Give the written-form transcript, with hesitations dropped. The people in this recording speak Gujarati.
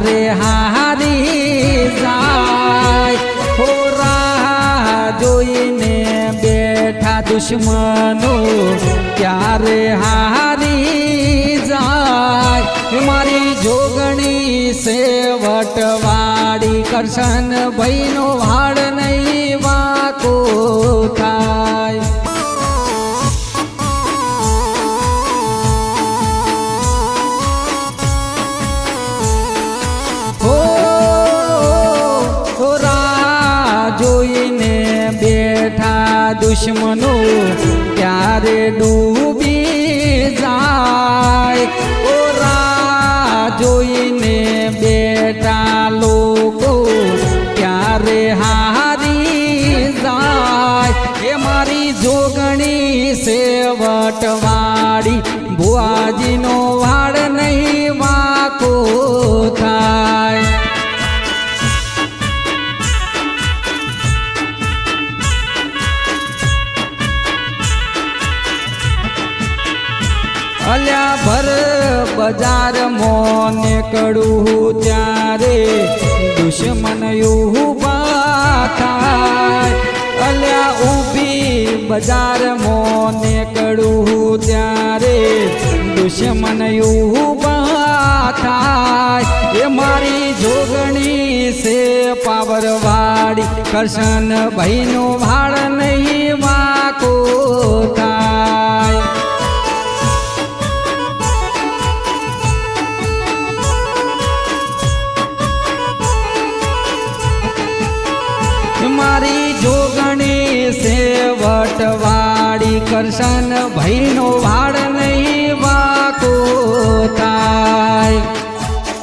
ત્યારે હારી જાય હો રાહ જોઈને બેઠા દુશ્મનો ત્યારે હારી જાય મારી જોગણી સેવટવાડી કરશન ભાઈનો વાડ નહીં વાકો થાય જોઈને બેઠા દુશ્મનો ત્યારે ડૂબી જાય ઓ રાહ જોઈને બેઠા લોકો ત્યારે હારી જાય એ મારી જોગણી સેવટવાડી ભુવાજીનો વાડ નહીં વાકો થાય અલ્યા ભર બજાર મોને કડું ત્યારે દુશ્મન ઉભા થાય અલ્યા ઊભી બજાર મોને કડું ત્યારે દુશ્મન ઉભા થાય એ મારી જોગણી છે પાવરવાડી કરશન ભાઈનો ભાડ નહીં વાકો થાય મારી જોગણી સેવટવાડી કરશન ભાઈનો વાડ